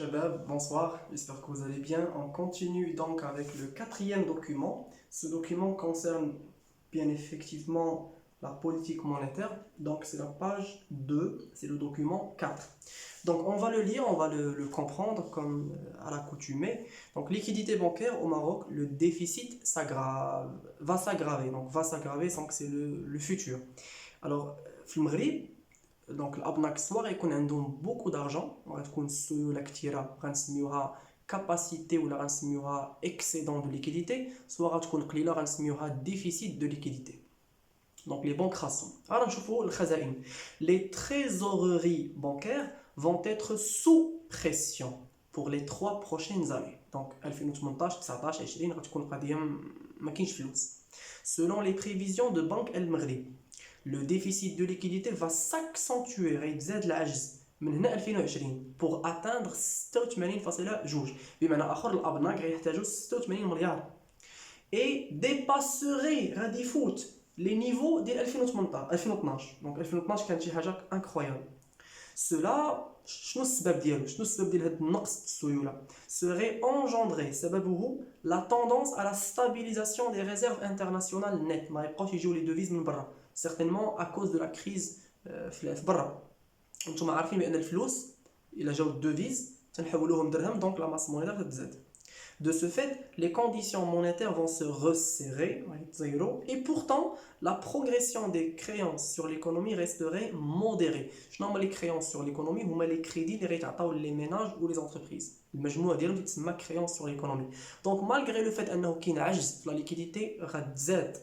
Shabab, bonsoir, j'espère que vous allez bien. On continue donc avec le quatrième document. Ce document concerne bien effectivement la politique monétaire. Donc c'est la page 2, c'est le document 4. Donc on va le lire, on va le comprendre comme à l'accoutumée. Donc liquidité bancaire au Maroc, le déficit va s'aggraver. Donc va s'aggraver sans que c'est le futur. Alors, في المغرب دونك الابناك الصغار يكون عندهم بوكو دارجون وغتكون السيوله كثيره غنسميوها كاباسيتي ولا غنسميوها اكسيدون دو ليكيديتي سواء غتكون قليله غنسميوها ديفيسيت دو ليكيديتي. Donc les banques خاصهم غادي نشوفوا الخزائن. Les trésoreries bancaires vont être sous pression pour les 3 prochaines années. Donc 2018 19 20 غتكون قضيه ما كاينش فلوس. Selon les prévisions de Banque El Maghrib, le déficit de liquidité va s'accentuer غيتزاد العجز من هنا 2020 pour atteindre 86.2 بمعنى اخر الابناك غيحتاجوا 86 مليار et dépasserait غادي يفوت les niveaux ديال 2012. Donc 2012 كانت شي حاجه incroyable. Cela شنو السبب ديالو شنو السبب ديال هذا النقص السيوله serait engendré سببه la tendance à la stabilisation des réserves internationales nettes ما يبقاوش يجيو لي devises من برا certainement à cause de la crise في برا. انتم عارفين بان الفلوس الا جاو الدوفيز تنحولوهم درهم دونك لا ماس مونيتير تتزاد. De ce fait, les conditions monétaires vont se resserrer et pourtant la progression des créances sur l'économie resterait modérée. Je nomme les créances sur l'économie ou les crédits les ménages ou les entreprises. المجموع ديالهم تسمى créances sur l'économie. Donc malgré le fait انه كاين عجز la liquidité غتزاد.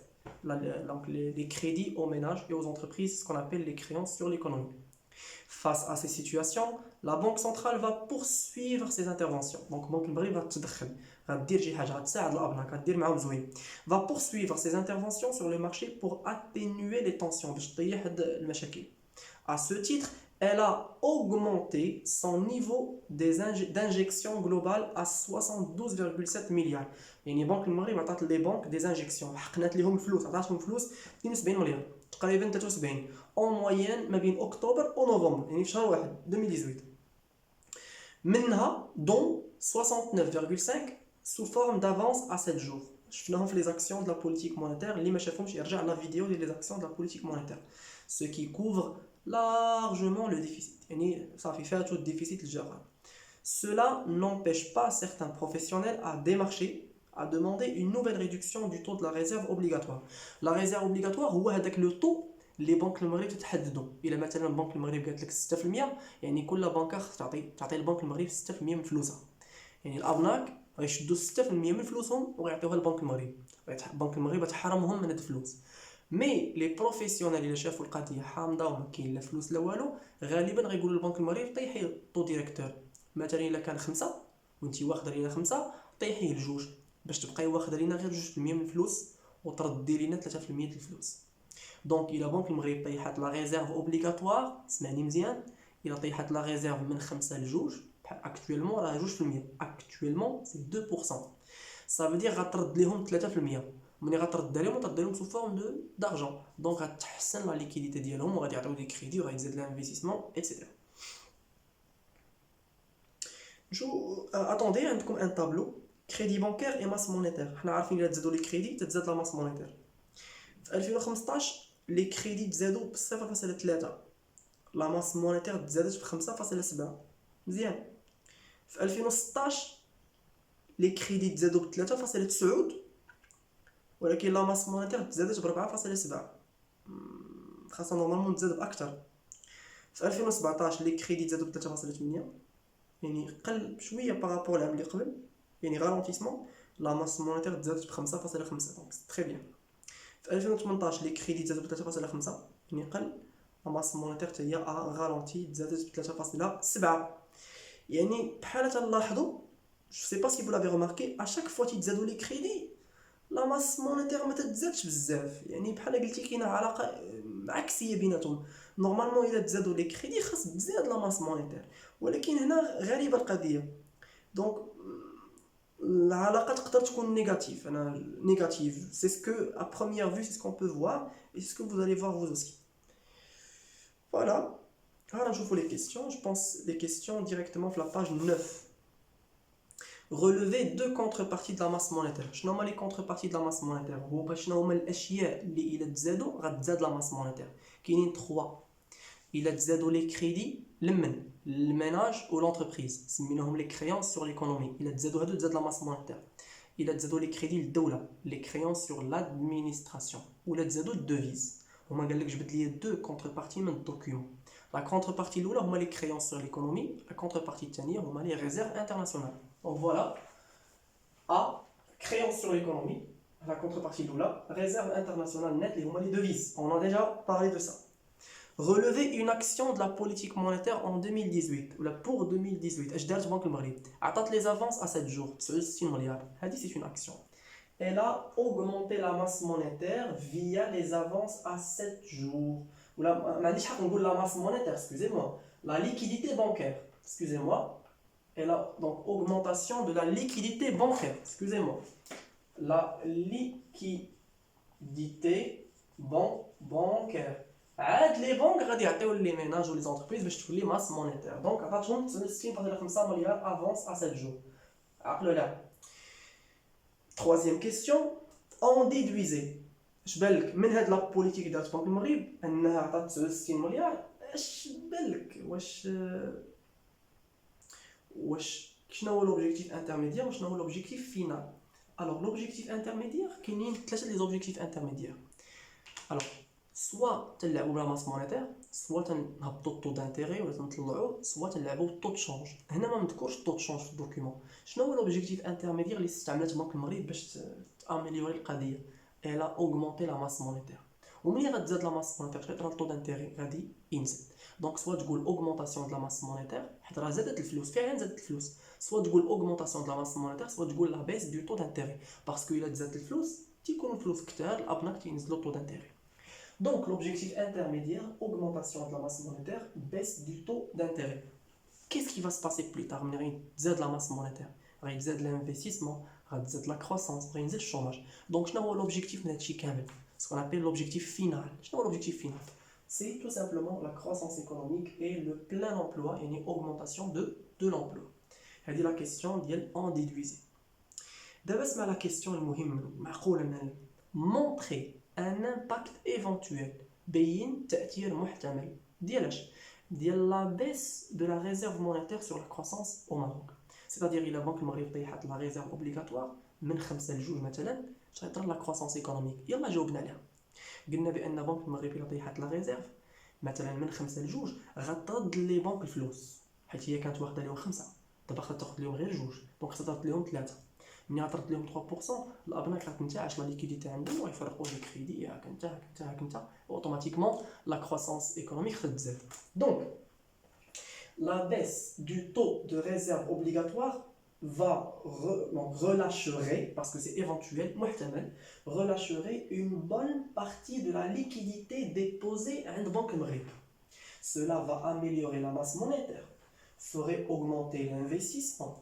Donc les crédits aux ménages et aux entreprises, ce qu'on appelle les créances sur l'économie. Face à ces situations, la Banque centrale va poursuivre ses interventions. Donc, Banque Maghreb va poursuivre ses interventions sur le marché pour atténuer les tensions. À ce titre, elle a augmenté son niveau d'injection globale à 72,7 milliards. يعني بنك المغرب عطات لي بنك دي انجكسيون حقنات لهم فلوس عطاتهم فلوس 72 مليار تقريبا 73 اون موين ما بين اكتوبر ونوفمبر يعني في شهر واحد 2018 منها دون 69,5 sous forme d'avance à 7 jours. شفناهم في les actions de la politique monétaire اللي ما شافهمش يرجع على فيديو ديال les actions de la politique monétaire ce qui couvre largement le déficit يعني صافي فاتو الديفيسيت الجاري. Cela n'empêche pas certains professionnels à démarcher à demander une nouvelle réduction du taux de la réserve obligatoire. La réserve obligatoire هو هذاك لو طو اللي بنك المغرب تتحددوا. الا مثلا بنك المغرب قالت لك 6% يعني كل بنكه تعطي البنك المغرب 6% من فلوسها. يعني الابناك غيشدوا 6% من فلوسهم ويعطيوها للبنك المغرب. البنك المغرب تحرمهم من هاد الفلوس. مي لي بروفيسيونيل اللي شافوا القضيه حامضه وما كاين لا فلوس لا والو غالبا غيقولوا للبنك المغرب طيحي الطو ديريكتور. مثلا الا كان 5 وانت واخده لينا 5 طيحيه لجوج باش تبقاي واخده لينا غير 2% من الفلوس وتردي لينا 3% ديال الفلوس. دونك الى بنك المغرب طيحات لا ريزيرف اوبليغاتوار اسمعني مزيان الى طيحات لا ريزيرف من 5 ل2 بحال اكطويلمون راه 2% اكطويلمون سي 2% ça veut dire غترد ليهم 3% ملي غترد لهم ترد لهم سو فورم دارجون دونك غتحسن لا ليكيديتي ديالهم وغادي يعطيو دي كريدي وغيزيد الانفستيسمون ايتترا. Attendez, عندكم ان طابلو كريدي بانكير اي ماس مونيتير. حنا عارفين الا تزادوا لي كريدي تتزاد لا ماس مونيتير. في 2015 لي كريدي تزادوا ب 0.3 لا ماس مونيتير تزادت ب 5.7 مزيان. في 2016 لي كريدي تزادوا ب 3.9 ولكن لا ماس مونيتير تزادت ب 4.7 خاصه نورمالمون تزاد باكثر. في 2017 لي كريدي تزادوا ب 3.8 يعني قل بشويه بارابور العام اللي قبل يعني غالونتيسمون. لا ماس مونيتير تزادت ب 5.5 دونك تري بيان. في 2018 لي كريدي تزادوا ب 3.5 يعني قل. لا ماس مونيتير حتى هي غالونتي تزادت ب 3.7 يعني بحال تنلاحظوا جو سي با سي فو لافي ريماركي اشاك فوا تيتزادوا لي كريدي لا ماس مونيتير ما تتزادش بزاف يعني بحال قلتي كاينه علاقه عكسيه بيناتهم. نورمالمون الا تزادوا لي كريدي خاص تزاد لا ماس مونيتير ولكن هنا غريبه القضيه. دونك العلاقه تقدر تكون نيجاتيف. انا نيجاتيف سي سكو ا بروميير فيو سي سكون بو فوار اي سكو فو allez voir vous aussi. Voilà. Alors, je vous les questions. Je pense les questions directement sur la page 9. Relever deux contreparties de la masse monétaire. شنو هما les contreparties de la masse monétaire؟ هو شنو هما الاشياء اللي الى تزادوا غتزاد لا masse monétaire. كاينين 3. الى تزادوا لي كريدي لمن الميناج و لونتربريز سميناهم لي كريونس سور ليكونومي. الى تزادوا هادو تزاد لا masse monétaire. الى تزادوا لي كريدي للدوله لي كريونس سور لادمينستراسيون ولا تزادوا الدوفيز. هما قال لك جبد لي دو كونتربارتي من الدوكيومون. لا كونتربارتي الاولى هما لي كريونس سور ليكونومي، لا كونتربارتي الثانيه هما لي ريزيرف انترناسيونال. Donc voilà, A, créance sur l'économie, la contrepartie de l'OULA, réserve internationale nette, les devises. On a déjà parlé de ça. Relever une action de la politique monétaire en 2018, ou là pour 2018. HDR Banque Maghreb. Attendre les avances à 7 jours. C'est une action. Elle a augmenté la masse monétaire via les avances à 7 jours. Ou là, la masse monétaire, excusez-moi. La liquidité bancaire, excusez-moi. Elle a donc augmentation de la liquidité bancaire. Excusez-moi. La liquidité bancaire. Les banques غادي les ménages ou les entreprises باش تولي masse monétaire. Donc عطاتهم 5 milliards avance à 7 jours. عقلوا. Troisième question. En déduisez. اش بالك من هاد لا بوليتيك ديال بنك المغرب انها عطات 60 مليار؟ اش بالك واش شنو هو l'objectif intermédiaire وشنو هو l'objectif final. Alors l'objectif intermédiaire كاينين ثلاثه لي زوبجيكتيف انترميديير. Alors soit تلعبوا بلا ماس مونيتير، soit تنهبطوا الطو دانتيغي ولا تنطلعوا، soit تلعبوا بالطو تشونج. هنا ما مذكورش الطو تشونج في الدوكيومون. شنو هو l'objectif intermédiaire اللي استعملت بنك المغرب باش تاميليوري القضيه؟ elle a augmenté la masse monétaire. وملي غتزاد لا ماس مونيتير حيت راه الطو دانتيغي غادي ينزل. دونك سوا تقول augmentation de la masse monétaire حيت راه زادت الفلوس فعلا زادت الفلوس، سوا تقول augmentation de la masse monétaire سوا تقول la baisse du taux d'intérêt باسكو الا تزادت الفلوس تيكون الفلوس كثار الابناك تينزلوا الطو d'intérêt. Donc l'objectif intermédiaire, augmentation de la masse monétaire, baisse du taux d'intérêt. Qu'est-ce qui va se passer plus tard? تزاد la masse monétaire, تزاد l'investissement, تزاد la croissance, ينزل الشوماج. Donc شنو هو l'objectif من هادشي كامل؟ Ce qu'on appelle l'objectif final. شنو هو l'objectif final? C'est tout simplement la croissance économique et le plein emploi et une augmentation de l'emploi. هذه la question ديال en déduisez. دابا اسمع la question المهمة معقولة montrer un impact éventuel بين تأثير محتمل ديالاش ديال la baisse de la réserve monétaire sur la croissance au Maroc. C'est-à-dire إلا بنك المغرب طيحت la réserve obligatoire من 5 ل2 مثلا اش غيطرى la croissance économique. يلا جاوبنا عليها. قلنا بان بنك المغرب الا طيحت لا ريزيرف مثلا من 5 ل2 غترد لي بنك الفلوس حيت هي كانت واخده لهم 5 دابا خاصها تاخذ لهم غير 2 دونك خاصها ترد لهم 3. ملي غترد لهم 3% الابناك غتنتعش لا ليكيديتي عندهم ويفرقوا لي كريدي ياك انت اوتوماتيكمون لا كروسانس ايكونوميك تزاد. دونك la baisse du taux de réserve obligatoire relâcherait, parce que c'est éventuel, relâcherait une bonne partie de la liquidité déposée à une banque Maghreb. Cela va améliorer la masse monétaire, ferait augmenter l'investissement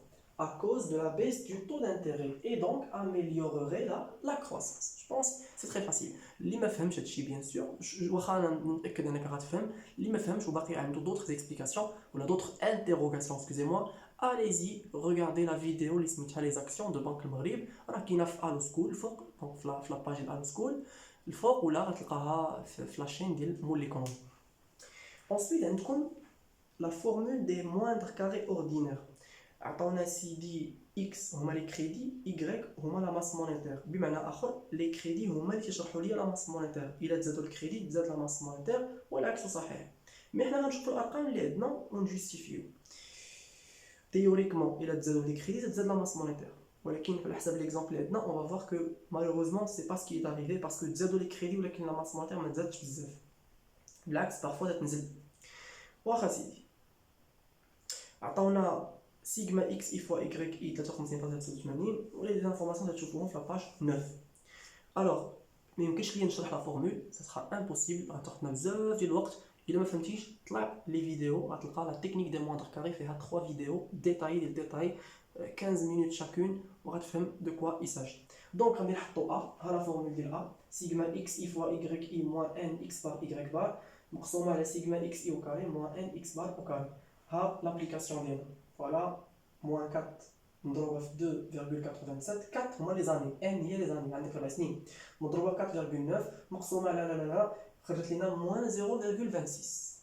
à cause de la baisse du taux d'intérêt et donc améliorerait la croissance. Je pense que c'est très facile. اللي ما فهمش هادشي bien sûr واخا انا متاكد انك غتفهم، اللي ما فهمش وباقي عنده d'autres explications ولا d'autres interrogations excusez-moi allez-y regardez la vidéo اللي سميتها les actions de Banque المغرب راه كاينه في الو سكول الفوق دونك في لا باج ديال الو سكول الفوق ولا غتلقاها في لاشين ديال مول ليكونومي. ensuite عندكم la formule des moindres carrés ordinaires. عطاونا سي دي اكس هما لي كريدي y هما لا ماس مونيتير. بمعنى اخر لي كريدي هما اللي تيشرحوا لي لا ماس مونيتير. الا تزادوا الكريدي تزاد لا ماس مونيتير والعكس صحيح. مي حنا غنشوفوا الارقام اللي عندنا ونجوستيفيو. تhéoriquement الا تزادوا لي كريدي تزاد لا ماس مونيتير، ولكن على حسب ليكزامبل اللي عندنا on va voir que malheureusement c'est pas ce qui est arrivé parce que تزادوا لي كريدي ولكن لا ماس مونيتير ما تزادش بزاف، بالعكس parfois تنزل. واخا سيدي عطاونا سيغما اكس اي فوا اي اي 53.89 ولي دي انفورماسيون تشوفوهم في لاباج 9. الوغ ما يمكنش ليا نشرح لا فورمول سا سرا امبوسيبل غتاخذنا بزاف ديال الوقت. الا ما فهمتيش طلع لي فيديو غتلقى لا تكنيك دي موندر كاري فيها 3 فيديو ديتاي ديال ديتاي 15 مينوت شاكون وغتفهم دو كوا يساجي. دونك غادي نحطو ا ها لا فورمول ديال ا سيغما اكس اي فوا اي موان ان اكس بار y بار مقسومة على سيغما إكس إي au carré moins N X bar au carré. ها l'application ديالها. Voilà, moins 4 مضروبة في 2,87. 4 هما لي زاني، N هي لي زاني عندك 4 سنين. مضروبة في 4,9 مقسومة على لا خرجت لنا moins 0,26.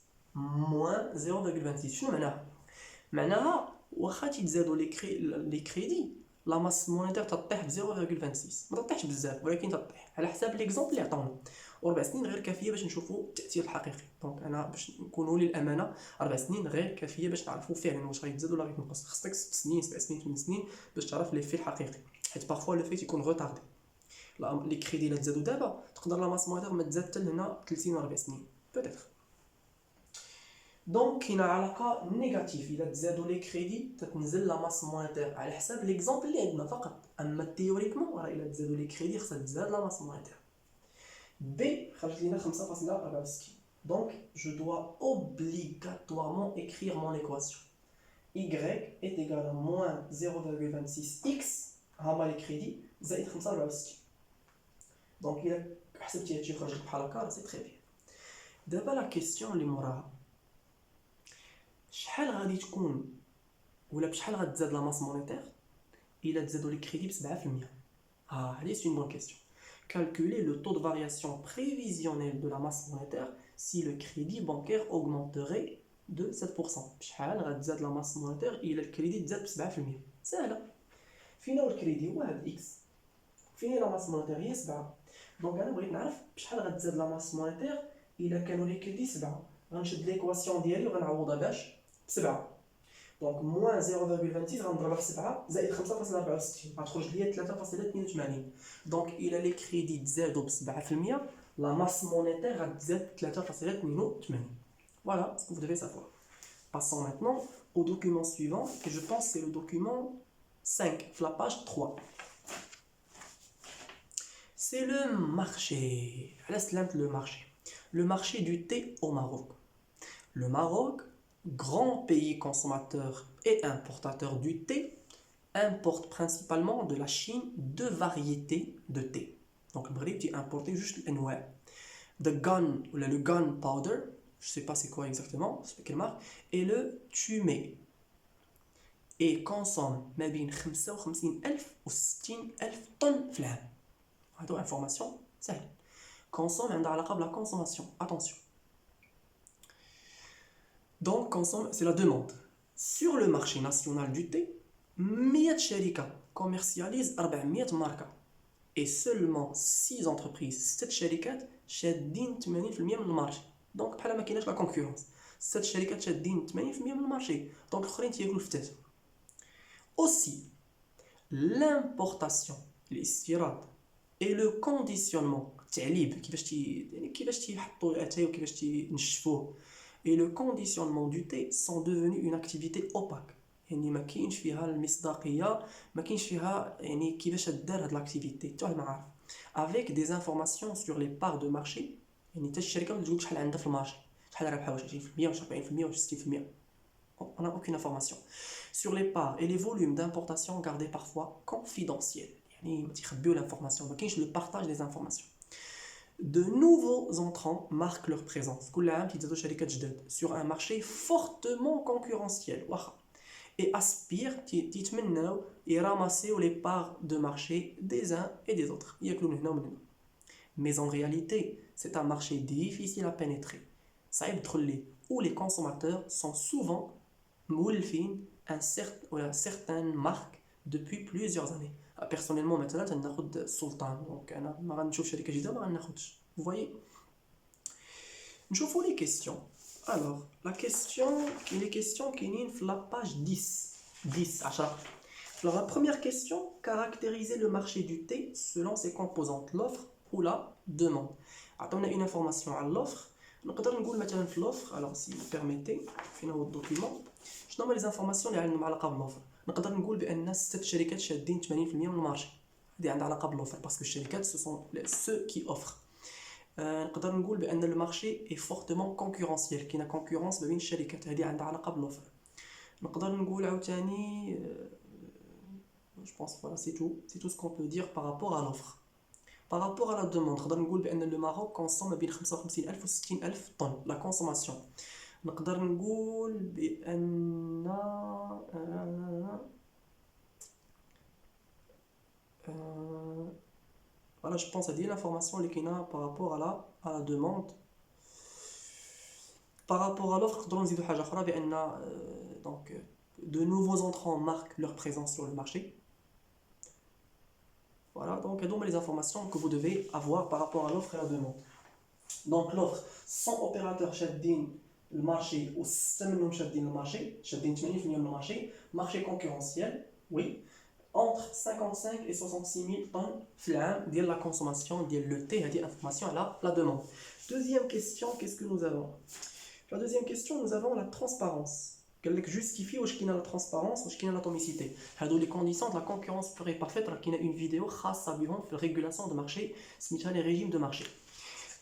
moins 0,26. شنو معناها؟ معناها واخا تيتزادوا لي كريدي لا ماس مونيتير تطيح ب 0,26 ما تطيحش بزاف ولكن تطيح على حساب ليكزومبل اللي عطاونا. و4 سنين غير كافيه باش نشوفوا التاثير الحقيقي. دونك انا باش نكونوا للامانه 4 سنين غير كافيه باش نعرفوا فعلا واش غيتزاد ولا غيتنقص. خصك 6 سنين 7 سنين 8 سنين باش تعرف لي في الحقيقي، حيت بارفوا لو فيت يكون غوتاردي. لي كريدي لا تزادوا دابا تقدر لا ماس مونيتير ما تزاد حتى لهنا 30 و 4 سنين بوتيتر. دونك كاينه علاقه نيجاتيف، الا تزادوا لي كريدي تتنزل لا ماس مونيتير على حساب ليكزومبل اللي عندنا فقط. اما تيوريكمون راه الا تزادوا لي كريدي خصها تزاد لا ماس مونيتير. B خرجت لينا 5,64. donc je dois obligatoirement écrire mon équation. Y est égal à moins 0,26x هما لي كريدي زائد 65. دونك الا حسبتي هادشي خرج لك بحال هكا سي تري بيان. دابا لا كيسيون اللي موراها شحال غادي تكون ولا بشحال غتزاد لا ماس مونيتير الا تزادوا لي كريدي ب 7%. هادي سي اون بون كيسيون. Calculer le taux de variation prévisionnel de la masse monétaire si le crédit bancaire augmenterait de 7%. شحال غتزاد لا ماس مونيتير الا الكريدي تزاد ب 7%؟ سهله. فين هو الكريدي؟ هو هاد اكس. فين لا ماس مونيتير هي 7. دونك انا بغيت نعرف بشحال غتزاد لا ماس مونيتير الا كانوا لي كريدي 7. غنشد ليكواسيون ديالي وغنعوضها باش ب 7. دونك موان 0,26 غنضربها في 7 زائد 5,64 غتخرج ليا 3,82. دونك الى لي كريدي تزادوا ب 7% لا ماس مونيتير غتزاد 3,82. Voilà ce que vous devez savoir. Passons maintenant au document suivant, et je pense que c'est le document 5, la page 3. C'est le marché. Le marché. Le marché du thé au Maroc. Le Maroc, grand pays consommateur et importateur du thé, importe principalement de la Chine deux variétés de thé. Donc le Maghreb importe juste l'anwa. Le gunpowder, je ne sais pas c'est quoi exactement, c'est quelle marque, et le tumé. Et consomme ما بين 55,000 و 60,000 tonnes في العام. هادو information سهل. Consomme عندها علاقة بلا consommation. Attention. Donc, consomme, c'est la demande. Sur le marché national du thé, 100 شركة commercialisent 400 marques. Et seulement 6 entreprises, 7 شركات شادين 80% من المارشي. دونك بحال ما كايناش لا كونكورونس. 6 شركات شادين 80% من المارشي. دونك الاخرين تياكلوا الفتات. Aussi, l'importation, الاستيراد et le conditionnement, التعليب كيفاش تيحطوا الاتاي وكيفاش تينشفوه. Et le conditionnement du thé sont devenus une activité opaque. يعني ما كاينش فيها المصداقيه، ما كاينش فيها يعني كيفاش دار هاد لاكتيفيتي حتى واحد ما عارف. Avec des informations sur les parts de marché، يعني حتى الشركه ما تقولش شحال عندها في المارشي، شحال رابحه، واش 20% واش 40% واش 60%. On n'a aucune information sur les parts et les volumes d'importation gardés parfois confidentiels. يعني ما تيخبيو l'information، ما كاينش le partage des informations. De nouveaux entrants marquent leur présence sur un marché fortement concurrentiel et aspirent et ramasser les parts de marché des uns et des autres. Mais en réalité, c'est un marché difficile à pénétrer, où les consommateurs sont souvent مولفين certaines marques depuis plusieurs années. Personnellement مثلا تناخذ السلطان، دونك انا ما غنشوف شركه جديده ما غناخذش. Vous voyez. نشوفوا les questions. Alors, la question, les questions كاينين في la page 10. Alors, la première question, caractériser le marché du thé selon ses composantes, l'offre ou la demande. عطونا une information على l'offre. نقدر نقول مثلا في l'offre, alors si vous permettez, فين هو الدوكيمون، شنو هما les informations اللي عندهم علاقه بالoffre. نقدر نقول بان 6 شركات شادين 80% من المارشي. هذه عندها علاقه بالoffre parce que الشركات ce sont ceux qui offrent. نقدر نقول بان المارشي est fortement concurrentiel، كاينه concurrence ما بين الشركات، هذه عندها علاقه بالoffre. نقدر نقول عاوتاني je pense voilà c'est tout ce qu'on peut dire par rapport à l'offre. Par rapport à la demande, نقدر نقول بأن le Maroc consomme ما بين 55,000 و 60,000 tonnes la consommation. نقدر نقول بأن voilà, je pense à dire l'information اللي كاينه par rapport à la demande. Par rapport à l'offre, نقدروا نزيدوا حاجه اخرى بأن donc de nouveaux entrants marquent leur présence sur le marché. Voilà, donc هادو les informations que vous devez avoir par rapport à l'offre et la demande. Donc l'offre, 100 opérateurs شادين المارشي و 6 منهم شادين المارشي، شادين 80% من المارشي، marché concurrentiel, oui, entre 55 et 66 000 tonnes في العام ديال la consommation ديال le thé. هذه information على la demande. Deuxième question, qu'est-ce que nous avons? La deuxième question, nous avons la transparence. قال justifie واش كاينه la transparence واش كاينه l'atomicité. هادو les conditions de la concurrence pure et parfaite. راه كاينه une vidéo خاصه بهم في régulation de marché سميتها les régimes de marché.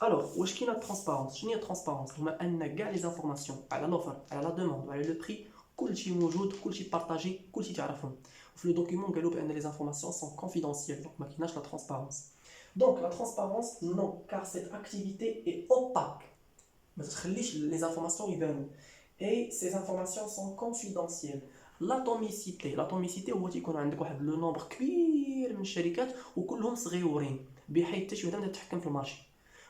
Alors, واش كاينه الترانسبارونس؟ شنو هي الترانسبارونس؟ هما ان كاع لي زانفورماسيون على لوفر على لا دوموند وعلى لو بري كلشي موجود، كلشي بارطاجي، كلشي تعرفهم. وفي لو دوكيومون قالوا بان لي زانفورماسيون سون كونفيدونسيال، دونك ما كايناش لا ترانسبارونس. دونك لا ترانسبارونس نو، كار سيت اكتيفيتي اي اوباك، ما تخليش لي زانفورماسيون يبانوا. اي سي زانفورماسيون سون كونفيدونسيال. l'atomicité هو تيكون عندك واحد لو نومبر كبير من الشركات وكلهم صغيورين بحيث حتى شي وحده ما تتحكم في المارشي.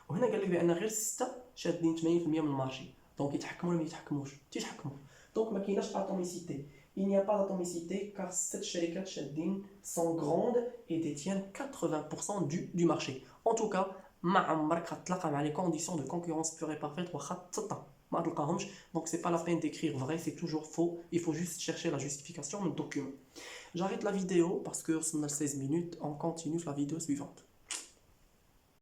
وهنا قال لك بان غير 6 شادين 80% من المارشي، دونك يتحكموا ولا ما يتحكموش؟ تيتحكموا. دونك ما كايناش اتوميسيتي. il n'y a pas d'atomicité car 7 شركات شادين sont grandes et détiennent 80% du marché. En tout cas ما عمرك غتلاقى مع les conditions de concurrence pure et parfaite واخا تطا ما تلقاهمش. Donc c'est pas la peine d'écrire vrai, c'est toujours faux. Il faut juste chercher la justification du document. J'arrête la vidéo parce que on a 16 minutes. On continue la vidéo suivante.